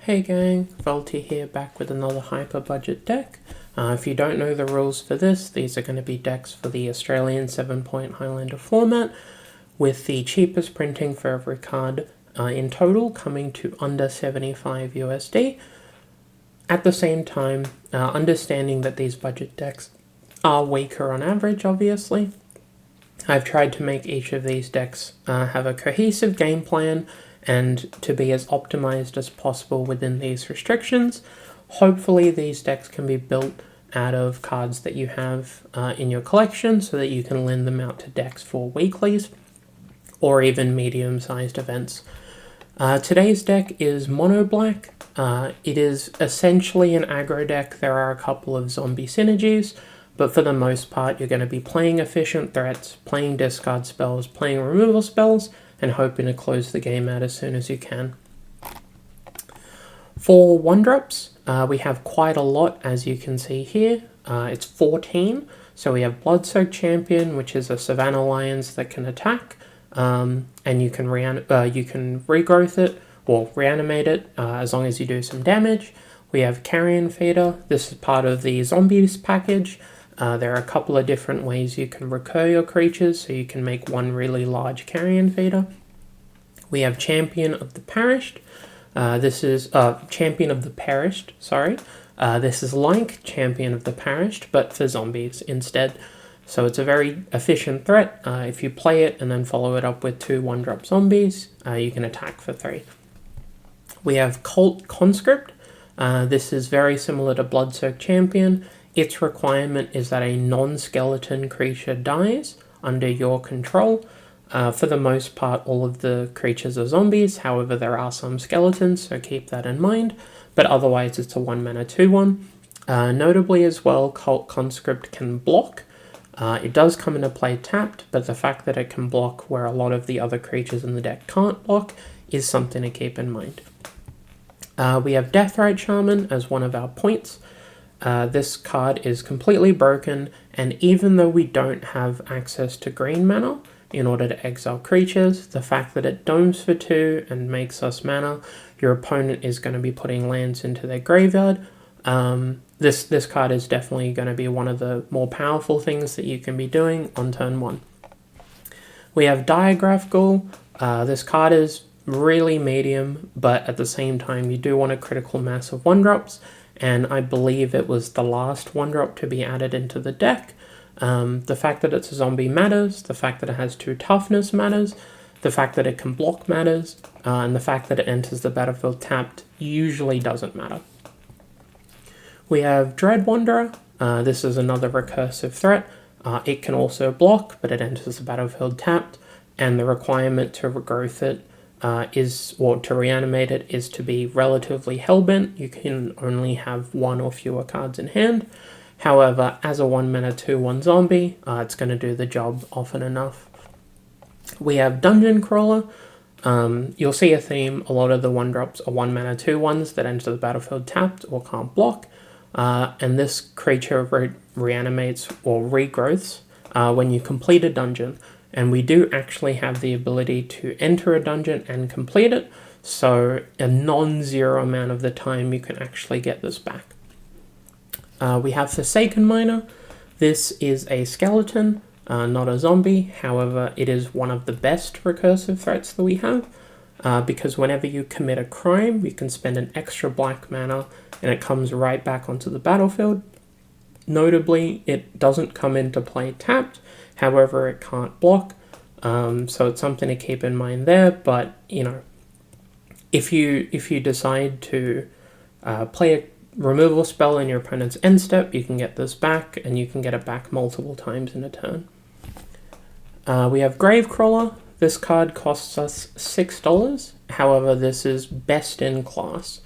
Hey gang, Voltie here, back with another hyper budget deck. If you don't know the rules for this, these are going to be decks for the Australian 7-point Highlander format, with the cheapest printing for every card in total coming to under 75 USD. At the same time, understanding that these budget decks are weaker on average, obviously, I've tried to make each of these decks have a cohesive game plan and to be as optimized as possible within these restrictions. Hopefully these decks can be built out of cards that you have in your collection so that you can lend them out to decks for weeklies or even medium-sized events. Today's deck is mono black. It is essentially an aggro deck. There are a couple of zombie synergies, but for the most part you're going to be playing efficient threats, playing discard spells, playing removal spells, and hoping to close the game out as soon as you can. For 1-drops, we have quite a lot, as you can see here. It's 14, so we have Bloodsoaked Champion, which is a Savannah Lions that can attack, and you can regrowth it, or reanimate it, as long as you do some damage. We have Carrion Feeder. This is part of the Zombies package. There are a couple of different ways you can recur your creatures, so you can make one really large Carrion Feeder. We have Champion of the Perished. This is Champion of the Perished, sorry. This is like Champion of the Perished, but for zombies instead. So it's a very efficient threat. If you play it and then follow it up with 2 1-drop zombies, you can attack for 3. We have Cult Conscript. This is very similar to Bloodsoaked Champion. Its requirement is that a non-skeleton creature dies under your control. For the most part, all of the creatures are zombies. However, there are some skeletons, so keep that in mind. But otherwise, it's a 1-mana 2/1. Notably as well, Cult Conscript can block. It does come into play tapped, but the fact that it can block where a lot of the other creatures in the deck can't block is something to keep in mind. We have Deathrite Shaman as one of our points. This card is completely broken, and even though we don't have access to green mana in order to exile creatures, the fact that it domes for 2 and makes us mana, your opponent is going to be putting lands into their graveyard. This card is definitely going to be one of the more powerful things that you can be doing on turn 1. We have Diagraph Ghoul. This card is really medium, but at the same time you do want a critical mass of 1-drops, and I believe it was the last 1-drop to be added into the deck. The fact that it's a zombie matters, the fact that it has 2 toughness matters, the fact that it can block matters, and the fact that it enters the battlefield tapped usually doesn't matter. We have Dread Wanderer. This is another recursive threat. It can also block, but it enters the battlefield tapped, and the requirement to regrowth it to reanimate it is to be relatively hellbent. You can only have 1 or fewer cards in hand. However, as a 1-mana 2/1 zombie, it's going to do the job often enough. We have Dungeon Crawler. You'll see a theme. A lot of the 1-drops are 1-mana 2/1s that enter the battlefield tapped or can't block. And this creature reanimates or regrowths when you complete a dungeon. And we do actually have the ability to enter a dungeon and complete it, so a non-zero amount of the time you can actually get this back. We have Forsaken Miner. This is a skeleton, not a zombie. However, it is one of the best recursive threats that we have, because whenever you commit a crime, you can spend an extra black mana and it comes right back onto the battlefield. Notably, it doesn't come into play tapped. However, it can't block, so it's something to keep in mind there. But you know, if you decide to play a removal spell in your opponent's end step, you can get this back, and you can get it back multiple times in a turn. We have Gravecrawler. This card costs us $6. However, this is best in class.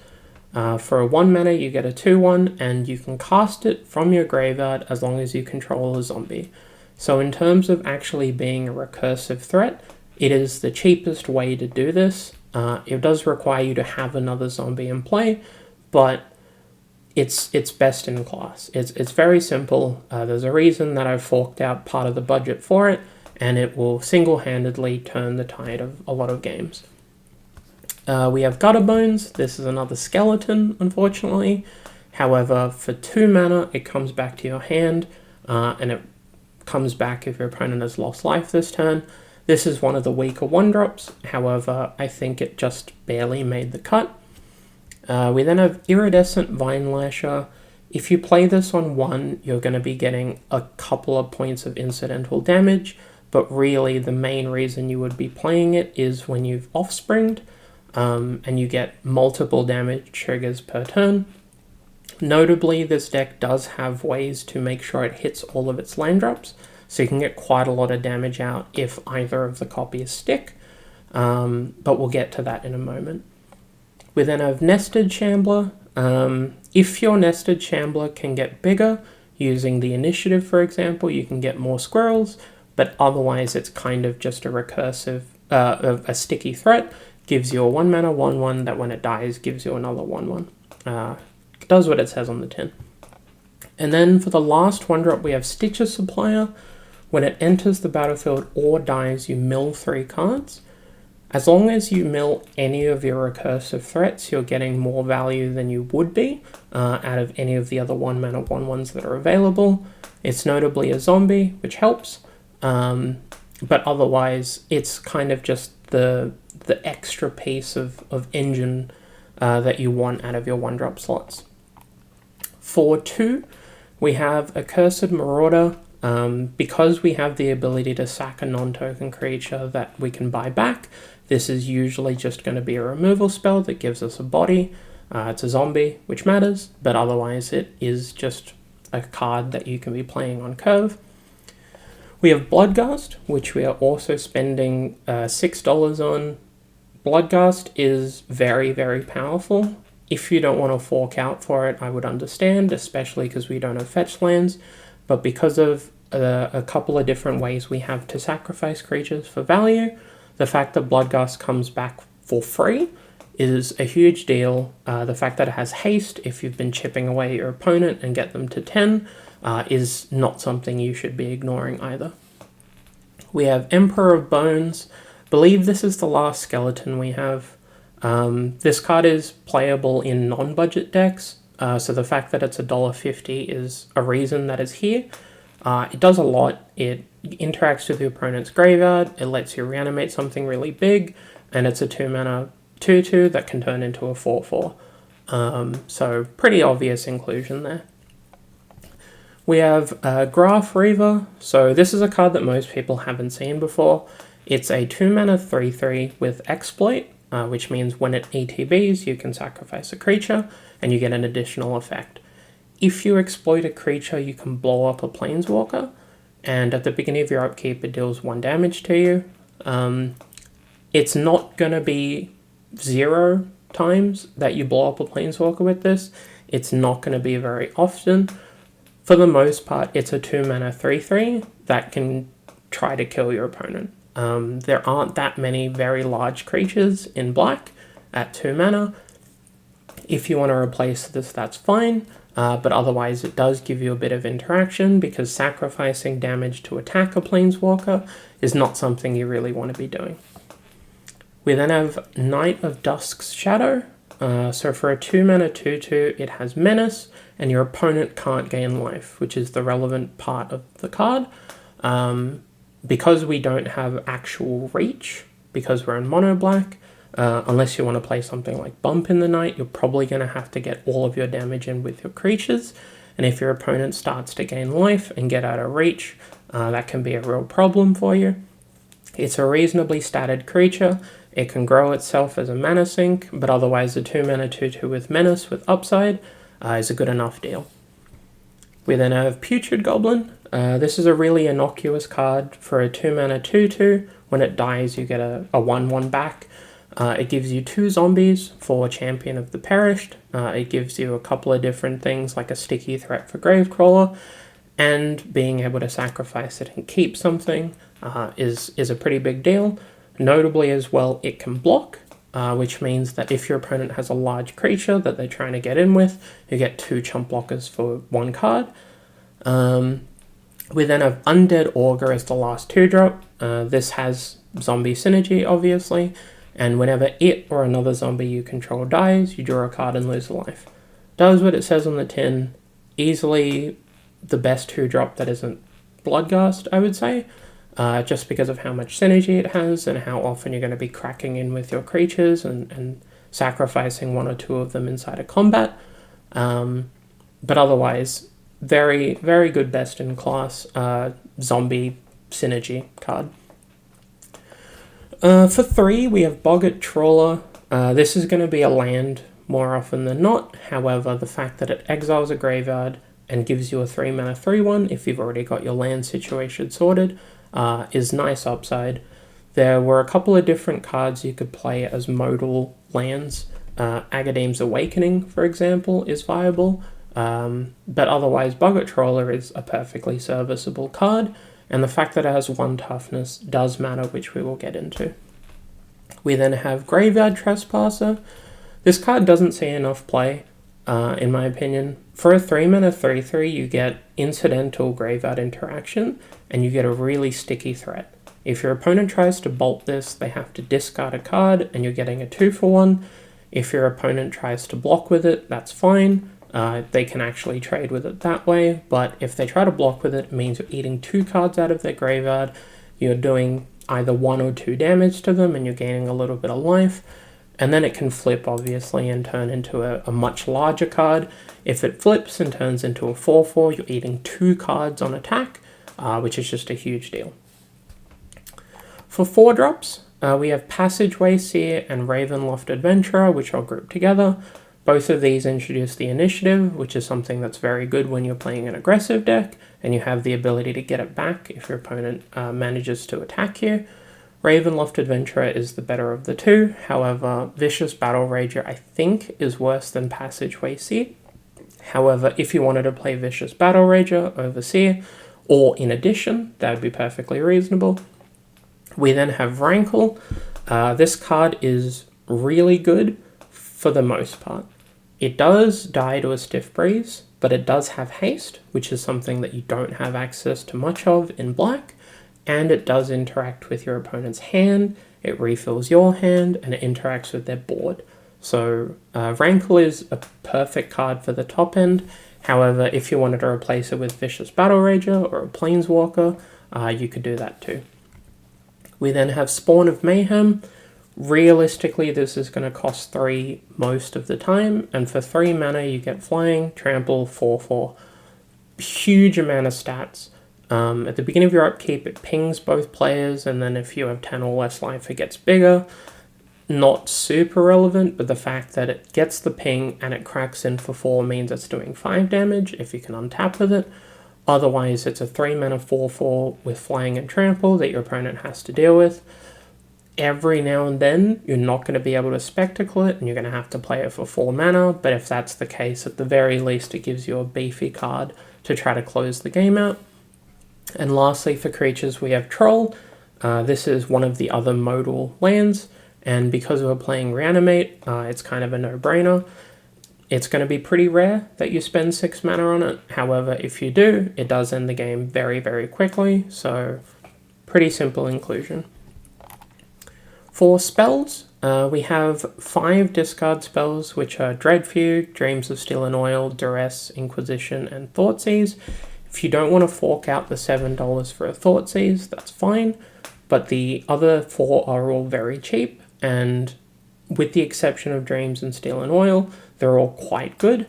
For a 1-mana, you get a 2/1, and you can cast it from your graveyard as long as you control a zombie. So in terms of actually being a recursive threat, it is the cheapest way to do this. It does require you to have another zombie in play, but it's best in class. It's very simple. There's a reason that I've forked out part of the budget for it, and it will single-handedly turn the tide of a lot of games. We have Gutter Bones. This is another skeleton, unfortunately. However, for 2 mana, it comes back to your hand, and it comes back if your opponent has lost life this turn. This is one of the weaker 1-drops, however, I think it just barely made the cut. We then have Iridescent Vine Lasher. If you play this on 1, you're going to be getting a couple of points of incidental damage, but really the main reason you would be playing it is when you've Offspringed, and you get multiple damage triggers per turn. Notably, this deck does have ways to make sure it hits all of its land drops, so you can get quite a lot of damage out if either of the copies stick, but we'll get to that in a moment. We then have Nested Shambler. If your Nested Shambler can get bigger, using the initiative for example, you can get more squirrels, but otherwise it's kind of just a recursive, a sticky threat, gives you a 1 mana 1/1 that when it dies gives you another 1/1. Does what it says on the tin. And then for the last 1-drop we have Stitcher Supplier. When it enters the battlefield or dies, you mill 3 cards. As long as you mill any of your recursive threats, you're getting more value than you would be out of any of the other 1 mana 1/1s that are available. It's notably a zombie, which helps, but otherwise it's kind of just the extra piece of engine that you want out of your 1-drop slots. For 2, we have Accursed Marauder. Because we have the ability to sack a non-token creature that we can buy back, this is usually just going to be a removal spell that gives us a body. It's a zombie, which matters, but otherwise it is just a card that you can be playing on curve. We have Bloodghast, which we are also spending $6 on. Bloodghast is very, very powerful. If you don't want to fork out for it, I would understand, especially because we don't have fetch lands. But because of a couple of different ways we have to sacrifice creatures for value, the fact that Bloodghast comes back for free is a huge deal. The fact that it has haste, if you've been chipping away your opponent and get them to 10, is not something you should be ignoring either. We have Emperor of Bones. I believe this is the last skeleton we have. This card is playable in non-budget decks. So the fact that it's $1.50 is a reason that it's here. It does a lot. It interacts with the opponent's graveyard. It lets you reanimate something really big, and it's a 2 mana 2/2 that can turn into a 4/4. So pretty obvious inclusion there. We have Graph Reaver. So this is a card that most people haven't seen before. It's a 2 mana 3/3 with Exploit, which means when it ETBs, you can sacrifice a creature, and you get an additional effect. If you exploit a creature, you can blow up a Planeswalker, and at the beginning of your upkeep, it deals 1 damage to you. It's not going to be 0 times that you blow up a Planeswalker with this. It's not going to be very often. For the most part, it's a 2 mana 3/3 that can try to kill your opponent. There aren't that many very large creatures in black at 2 mana. If you want to replace this, that's fine, but otherwise it does give you a bit of interaction because sacrificing damage to attack a Planeswalker is not something you really want to be doing. We then have Knight of Dusk's Shadow. So for a 2 mana 2/2, it has Menace, and your opponent can't gain life, which is the relevant part of the card. Because we don't have actual reach, because we're in mono black, unless you want to play something like Bump in the Night, you're probably going to have to get all of your damage in with your creatures, and if your opponent starts to gain life and get out of reach, that can be a real problem for you. It's a reasonably statted creature. It can grow itself as a mana sink, but otherwise the 2 mana 2/2 with Menace with upside is a good enough deal. We then have Putrid Goblin. This is a really innocuous card for a 2 mana 2/2. When it dies, you get a 1/1 back. It gives you 2 zombies for Champion of the Perished. It gives you a couple of different things like a sticky threat for Gravecrawler, and being able to sacrifice it and keep something is a pretty big deal. Notably as well, it can block, which means that if your opponent has a large creature that they're trying to get in with, you get 2 chump blockers for 1 card. We then have Undead Augur as the last 2-drop. This has zombie synergy, obviously, and whenever it or another zombie you control dies, you draw a card and lose a life. Does what it says on the tin. Easily the best 2-drop that isn't Bloodghast, I would say, just because of how much synergy it has and how often you're going to be cracking in with your creatures and sacrificing 1 or 2 of them inside a combat. But otherwise, very, very good best-in-class zombie synergy card. For 3, we have Boggart Trawler. This is going to be a land more often than not. However, the fact that it exiles a graveyard and gives you a 3-mana 3/1 if you've already got your land situation sorted is nice upside. There were a couple of different cards you could play as modal lands. Agadeem's Awakening, for example, is viable. But otherwise, Boggart Trawler is a perfectly serviceable card, and the fact that it has 1 toughness does matter, which we will get into. We then have Graveyard Trespasser. This card doesn't see enough play, in my opinion. For a 3-mana 3/3, you get incidental graveyard interaction, and you get a really sticky threat. If your opponent tries to bolt this, they have to discard a card, and you're getting a 2-for-1. If your opponent tries to block with it, that's fine. They can actually trade with it that way, but if they try to block with it, it means you're eating 2 cards out of their graveyard, you're doing either 1 or 2 damage to them, and you're gaining a little bit of life, and then it can flip, obviously, and turn into a much larger card. If it flips and turns into a 4/4, you're eating 2 cards on attack, which is just a huge deal. For 4-drops, we have Passageway Seer and Ravenloft Adventurer, which I'll group together. Both of these introduce the initiative, which is something that's very good when you're playing an aggressive deck, and you have the ability to get it back if your opponent manages to attack you. Ravenloft Adventurer is the better of the 2, however, Vicious Battle Rager I think is worse than Passageway Seer. However, if you wanted to play Vicious Battle Rager over Seer, or in addition, that would be perfectly reasonable. We then have Rankle. This card is really good for the most part. It does die to a Stiff Breeze, but it does have haste, which is something that you don't have access to much of in black, and it does interact with your opponent's hand, it refills your hand, and it interacts with their board. So Rankle is a perfect card for the top end. However, if you wanted to replace it with Vicious Battle Rager or a Planeswalker, you could do that too. We then have Spawn of Mayhem. Realistically, this is going to cost 3 most of the time, and for 3 mana you get Flying, Trample, 4/4. Huge amount of stats. At the beginning of your upkeep, it pings both players, and then if you have 10 or less life, it gets bigger. Not super relevant, but the fact that it gets the ping and it cracks in for 4 means it's doing 5 damage if you can untap with it. Otherwise, it's a 3-mana 4/4 with Flying and Trample that your opponent has to deal with. Every now and then, you're not going to be able to Spectacle it, and you're going to have to play it for 4 mana, but if that's the case, at the very least, it gives you a beefy card to try to close the game out. And lastly, for creatures, we have Troll. This is one of the other modal lands, and because we're playing Reanimate, it's kind of a no-brainer. It's going to be pretty rare that you spend 6 mana on it. However, if you do, it does end the game very, very quickly, so pretty simple inclusion. For spells, we have 5 discard spells, which are Dreadfuge, Dreams of Steel and Oil, Duress, Inquisition, and Thoughtseize. If you don't want to fork out the $7 for a Thoughtseize, that's fine, but the other 4 are all very cheap, and with the exception of Dreams and Steel and Oil, they're all quite good.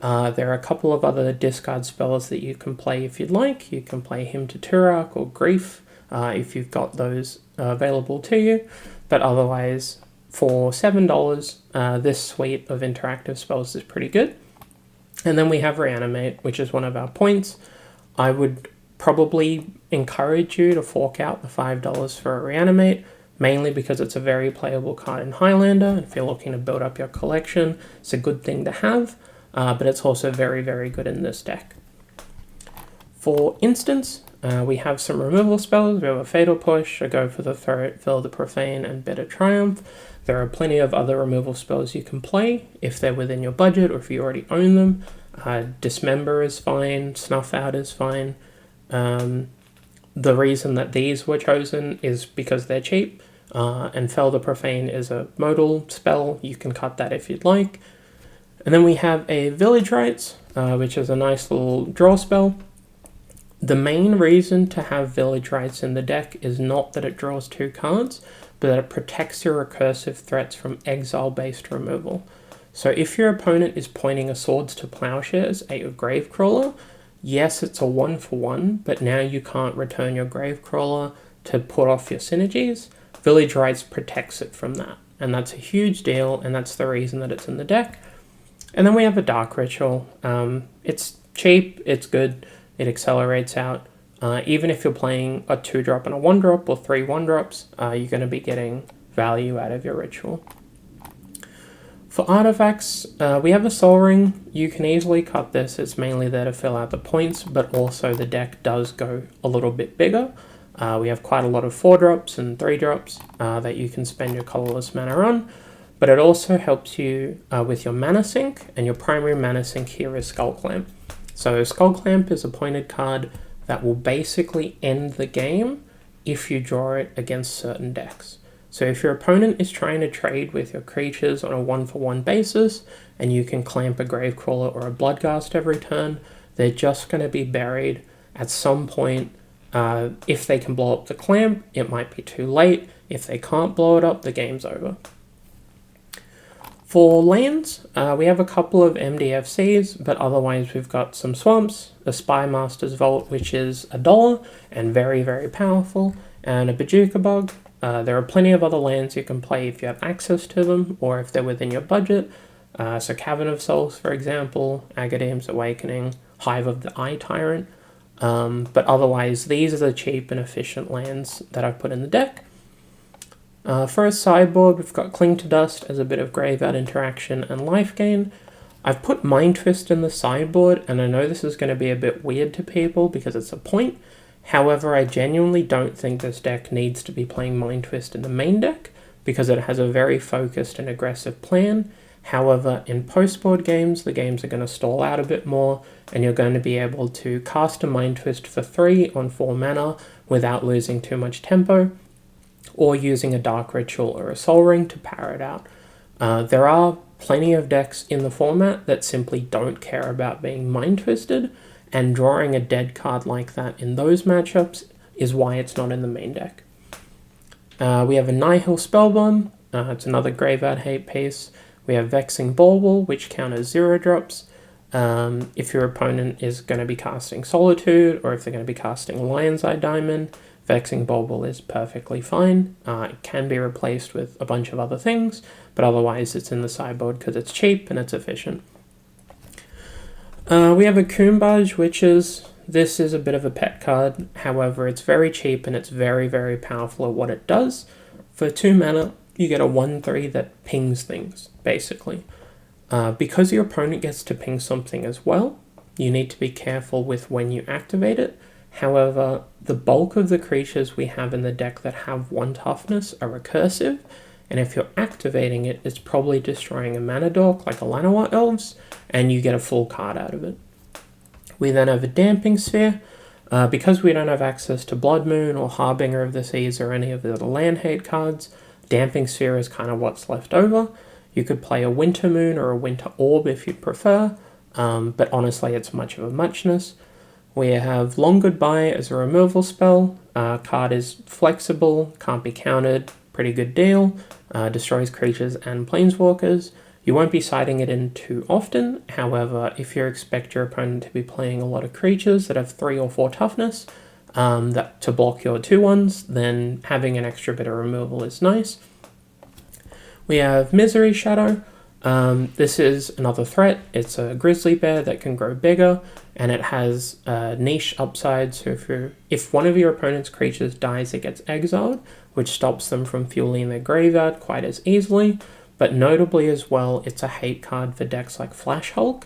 There are a couple of other discard spells that you can play if you'd like. You can play Hymn to Turak or Grief if you've got those available to you. But otherwise, for $7, this suite of interactive spells is pretty good. And then we have Reanimate, which is one of our points. I would probably encourage you to fork out the $5 for a Reanimate, mainly because it's a very playable card in Highlander. If you're looking to build up your collection, it's a good thing to have, but it's also very, very good in this deck. For instance, we have some removal spells. We have a Fatal Push, a Go for the Throat, Fill the Profane, and Bitter Triumph. There are plenty of other removal spells you can play if they're within your budget or if you already own them. Dismember is fine, Snuff Out is fine. The reason that these were chosen is because they're cheap. and Fell the Profane is a modal spell. You can cut that if you'd like. And then we have a Village Rites, which is a nice little draw spell. The main reason to have Village Rites in the deck is not that it draws 2 cards, but that it protects your recursive threats from exile-based removal. So if your opponent is pointing a Swords to Plowshares at your Gravecrawler, yes, it's a 1-for-1, but now you can't return your Gravecrawler to put off your synergies. Village Rites protects it from that, and that's a huge deal, and that's the reason that it's in the deck. And then we have a Dark Ritual. It's cheap, it's good, it accelerates out. Even if you're playing a 2-drop and a 1-drop or 3 1-drops, you're going to be getting value out of your ritual. For artifacts, we have a Soul Ring. You can easily cut this. It's mainly there to fill out the points, but also the deck does go a little bit bigger. We have quite a lot of 4-drops and 3-drops that you can spend your colorless mana on, but it also helps you with your mana sink, and your primary mana sink here is Skull Clamp. So Skull Clamp is a pointed card that will basically end the game if you draw it against certain decks. So if your opponent is trying to trade with your creatures on a 1-for-1 basis, and you can clamp a Gravecrawler or a Bloodghast every turn, they're just going to be buried at some point. If they can blow up the clamp, it might be too late. If they can't blow it up, the game's over. For lands, we have a couple of MDFCs, but otherwise we've got some swamps, a Spymaster's Vault, which is $1 and very, very powerful, and a Bojuka Bug. There are plenty of other lands you can play if you have access to them, or if they're within your budget. So Cavern of Souls, for example, Agadeem's Awakening, Hive of the Eye Tyrant. But otherwise, these are the cheap and efficient lands that I've put in the deck. For a sideboard, we've got Cling to Dust as a bit of graveyard interaction and life gain. I've put Mind Twist in the sideboard, and I know this is going to be a bit weird to people because it's a point. However, I genuinely don't think this deck needs to be playing Mind Twist in the main deck because it has a very focused and aggressive plan. However, in post-board games, the games are going to stall out a bit more, and you're going to be able to cast a Mind Twist for 3 on 4 mana without losing too much tempo, or using a Dark Ritual or a Soul Ring to power it out. There are plenty of decks in the format that simply don't care about being Mind Twisted, and drawing a dead card like that in those matchups is why it's not in the main deck. We have a Nihil Spellbomb. It's another graveyard hate piece. We have Vexing Bulbul, which counters 0-drops. If your opponent is going to be casting Solitude, or if they're going to be casting Lion's Eye Diamond, Vexing Bulbul is perfectly fine. It can be replaced with a bunch of other things, but otherwise it's in the sideboard because it's cheap and it's efficient. We have a Kumbaj, this is a bit of a pet card. However, it's very cheap and it's very, very powerful at what it does. For 2 mana, you get a 1/3 that pings things, basically. Because your opponent gets to ping something as well, you need to be careful with when you activate it. However, the bulk of the creatures we have in the deck that have 1 toughness are recursive, and if you're activating it, it's probably destroying a mana dork like a Llanowar Elves, and you get a full card out of it. We then have a Damping Sphere. Because we don't have access to Blood Moon or Harbinger of the Seas or any of the other land hate cards, Damping Sphere is kind of what's left over. You could play a Winter Moon or a Winter Orb if you'd prefer, but honestly it's much of a muchness. We have Long Goodbye as a removal spell. Card is flexible, can't be countered, pretty good deal. Destroys creatures and planeswalkers. You won't be siding it in too often. However, if you expect your opponent to be playing a lot of creatures that have 3 or 4 toughness that to block your 2/1s, then having an extra bit of removal is nice. We have Misery Shadow. This is another threat. It's a grizzly bear that can grow bigger, and it has a niche upside. So if one of your opponent's creatures dies, it gets exiled, which stops them from fueling their graveyard quite as easily. But notably as well, it's a hate card for decks like Flash Hulk.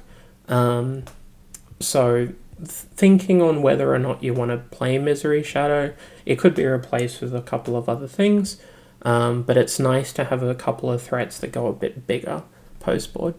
So thinking on whether or not you want to play Misery Shadow, it could be replaced with a couple of other things. But it's nice to have a couple of threats that go a bit bigger post-board.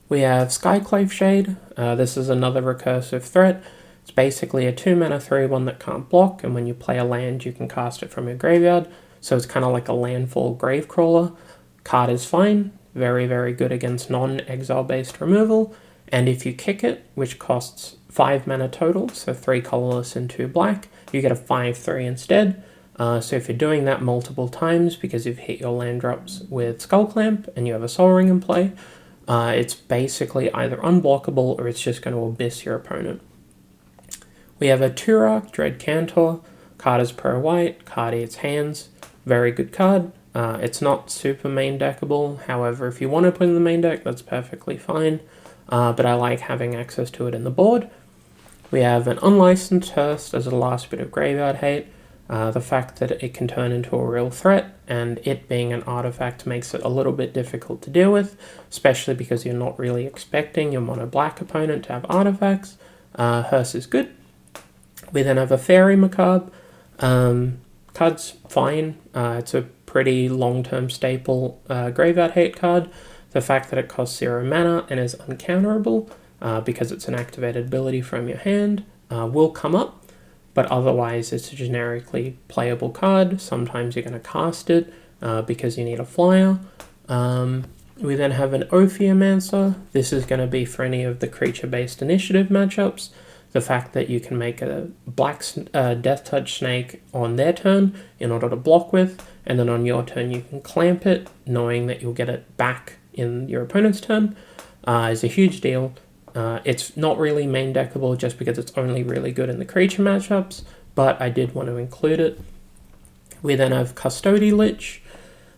We have Skyclave Shade. This is another recursive threat. It's basically a 2 mana 3/1 that can't block, and when you play a land, you can cast it from your graveyard. so it's kind of like a landfall Gravecrawler. Card is fine, very, very good against non-exile based removal, and if you kick it, which costs 5 mana total, so 3 colorless and 2 black, you get a 5/3 instead. So if you're doing that multiple times because you've hit your land drops with Skull Clamp and you have a Soul Ring in play, it's basically either unblockable or it's just going to abyss your opponent. We have a Turok, Dread Cantor. Card is pro white, card eats hands. Very good card. It's not super main deckable, however, if you want to put in the main deck, that's perfectly fine. But I like having access to it in the board. We have an Unlicensed Hearse as a last bit of graveyard hate. The fact that it can turn into a real threat, and it being an artifact makes it a little bit difficult to deal with, especially because you're not really expecting your mono black opponent to have artifacts. Hearse is good. We then have a Fairy Macabre. Card's fine. It's a pretty long-term staple graveyard hate card. The fact that it costs 0 mana and is uncounterable, because it's an activated ability from your hand, will come up. But otherwise it's a generically playable card. Sometimes you're going to cast it because you need a flyer. We then have an Ophiomancer. This is going to be for any of the creature-based initiative matchups. The fact that you can make a black Death Touch Snake on their turn in order to block with, and then on your turn you can clamp it, knowing that you'll get it back in your opponent's turn, is a huge deal. It's not really main deckable just because it's only really good in the creature matchups, but I did want to include it. We then have Custody Lich.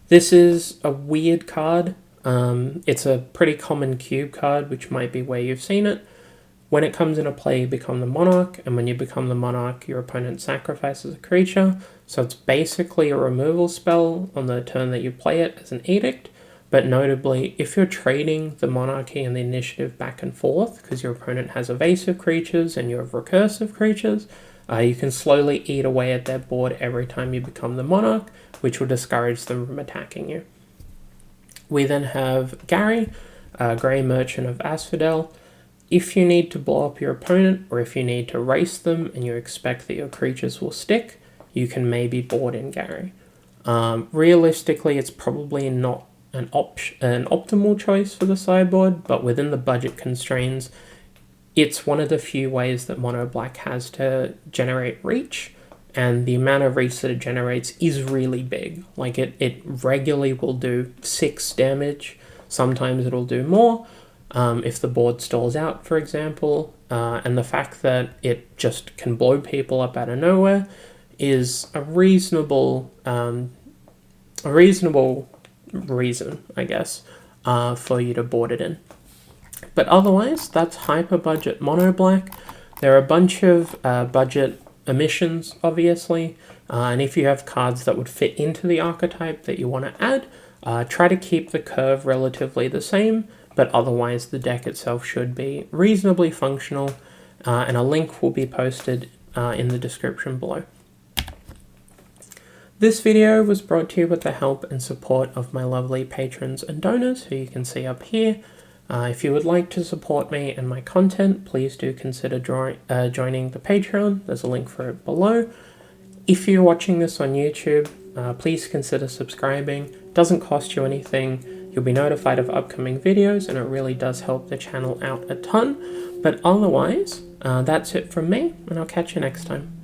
This is a weird card. It's a pretty common cube card, which might be where you've seen it. When it comes into play, you become the monarch, and when you become the monarch, your opponent sacrifices a creature. So it's basically a removal spell on the turn that you play it as an edict. But notably, if you're trading the monarchy and the initiative back and forth, because your opponent has evasive creatures and you have recursive creatures, you can slowly eat away at their board every time you become the monarch, which will discourage them from attacking you. We then have Gary, Grey Merchant of Asphodel. If you need to blow up your opponent, or if you need to race them and you expect that your creatures will stick, you can maybe board in Gary. Realistically, it's probably not an optimal choice for the sideboard, but within the budget constraints, it's one of the few ways that Mono Black has to generate reach, and the amount of reach that it generates is really big. Like it regularly will do 6 damage, sometimes it'll do more, if the board stalls out, for example, and the fact that it just can blow people up out of nowhere is a reasonable reason, I guess, for you to board it in. But otherwise, that's hyper budget Mono Black. There are a bunch of budget omissions, obviously, and if you have cards that would fit into the archetype that you want to add, try to keep the curve relatively the same, but otherwise the deck itself should be reasonably functional, and a link will be posted in the description below. This video was brought to you with the help and support of my lovely patrons and donors, who you can see up here. If you would like to support me and my content, please do consider joining the Patreon. There's a link for it below. If you're watching this on YouTube, please consider subscribing. It doesn't cost you anything. You'll be notified of upcoming videos, and it really does help the channel out a ton. But otherwise, that's it from me, and I'll catch you next time.